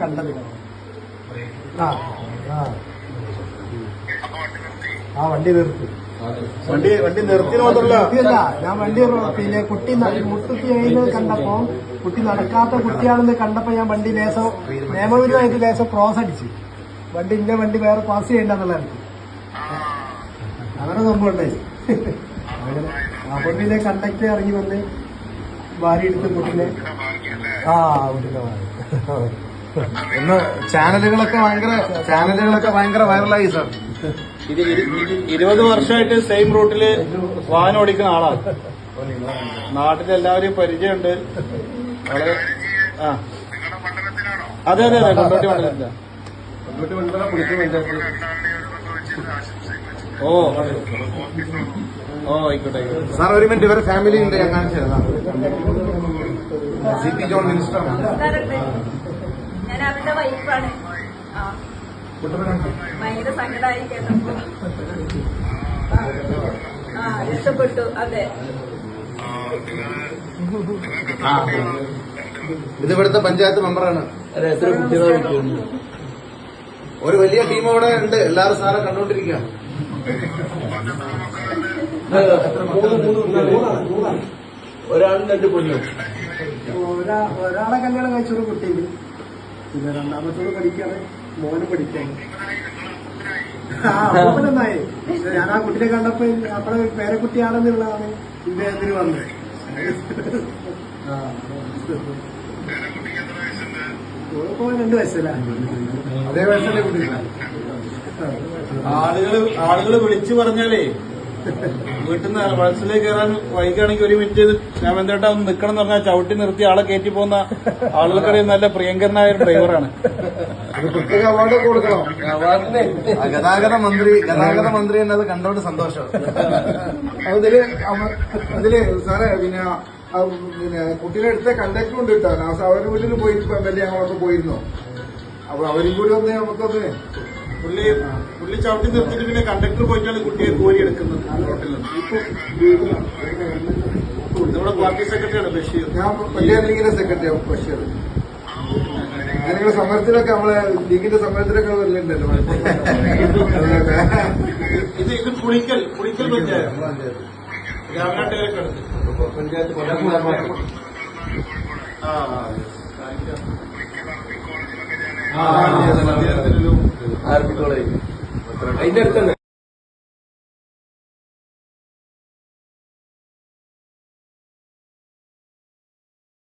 കണ്ടത്. ആ വണ്ടി നിർത്തി. വണ്ടി നിർത്തി മാത്രമല്ല, ഞാൻ വണ്ടി പിന്നെ കുട്ടി മുട്ടുത്തി കഴിയുന്നത് കണ്ടപ്പോ, കുട്ടി നടക്കാത്ത കുട്ടിയാണെന്ന് കണ്ടപ്പോ ഞാൻ വണ്ടി ലേശം നിയമവിരുദ്ധമായിട്ട് ലേശം ക്രോസ് അടിച്ചു. വണ്ടി ഇന്ന വണ്ടി വേറെ പാസ് ചെയ്യണ്ടെന്നുള്ളതാണ് അങ്ങനെ സംഭവം ഉണ്ടായി. അപ്പൊ പിന്നെ കണ്ടക്ടർ ഇറങ്ങി വന്ന് ഭാര്യ എടുത്ത് കുട്ടിനെ കുട്ടിനെ ഇന്ന് ചാനലുകളൊക്കെ ഭയങ്കര വൈറലായി സാർ. 20 വർഷമായിട്ട് സെയിം റൂട്ടില് വാഹനം ഓടിക്കുന്ന ആളാണ്. നാട്ടിലെല്ലാവരെയും പരിചയമുണ്ട്. വളരെ അതെ കൊണ്ടോട്ടി മണ്ഡലത്തില. ഓ ആയിക്കോട്ടെ സാർ. ഒരു മിനിറ്റ്, ഇവരെ ഫാമിലി ഉണ്ട്, ഞാൻ കാണിച്ചു തരാം. സിറ്റി ജോൺ മിനിസ്റ്റർ, ഞാൻ അവരുടെ വൈഫാണ്. ഭയങ്കര സങ്കടമായി കേട്ടപ്പോ. ഇഷ്ടപ്പെട്ടു. അതെ, ഇത് ഇവിടുത്തെ പഞ്ചായത്ത് മെമ്പറാണ്. ഒരു വലിയ ടീം അവിടെ ഉണ്ട്. എല്ലാവരും സാറെ കണ്ടോണ്ടിരിക്കുക. ഒരാളും 2 പെണ്ണും. ഒരാളെ കല്യാണം കഴിച്ചൊരു കുട്ടിയുണ്ട്. പിന്നെ രണ്ടാമത്തോട് പഠിക്കാണ്, മോന് പഠിക്കാണ്. അപ്പനായി. ഞാൻ ആ കുട്ടിയെ കണ്ടപ്പോ നമ്മുടെ പേരക്കുട്ടിയാണെന്നുള്ളതാണ് ഇദ്ദേഹത്തിന് വന്നത്. ഇപ്പോ 2 വയസ്സല്ല, അതേ വയസ്സല്ലേ കുട്ടി. ആളുകള് വിളിച്ചു പറഞ്ഞാലേ വീട്ടിൽ നിന്ന് ബസ്സിലേക്ക് കയറാൻ വൈകാണെങ്കിൽ 1 മിനിറ്റ് ഞാൻ എന്തേട്ടാ ഒന്ന് നിക്കണം എന്ന് പറഞ്ഞാൽ ചവിട്ടി നിർത്തി ആളെ കയറ്റി പോകുന്ന ആളുകൾക്കറിയാം നല്ല പ്രിയങ്കരനായ ഒരു ഡ്രൈവറാണ്. പ്രത്യേക അവാർഡ് കൊടുക്കണം. ഗതാഗത മന്ത്രി എന്നത് കണ്ടോണ്ട് സന്തോഷം. അതില് സാറേ പിന്നെ കുട്ടിയുടെ അടുത്ത കണ്ടക്ടർ ഉണ്ട് കിട്ടാൻ. അവരുടെ വീട്ടിൽ പോയിട്ട് MLA ഞങ്ങളൊക്കെ പോയിരുന്നോ? അപ്പൊ അവരും കൂടി ഒന്ന് നമുക്കൊന്ന് പുള്ളി ചവിട്ടി നിർത്തിയിട്ട് പിന്നെ കണ്ടക്ടർ പോയിട്ടാണ് കുട്ടിയെ കോരി എടുക്കുന്നത് റോട്ടിൽ നിന്ന്. നമ്മുടെ പാർട്ടി സെക്രട്ടറിയാണ് ബഷീർ. ഞാൻ പഞ്ചായത്ത് ലീഗിന്റെ സെക്രട്ടറിയാണ് ബഷീർ. അങ്ങനെയുള്ള സമരത്തിലൊക്കെ നമ്മളെ ലീഗിന്റെ സമരത്തിലൊക്കെ വരലുണ്ടല്ലോ. ഇത് പുളിക്കൽ പഞ്ചായത്ത് രാമനാട്ടുകാരൊക്കെ അടുത്ത് പഞ്ചായത്ത് ആർമി കോളേജ് അതിന്റെ അടുത്തല്ലേ?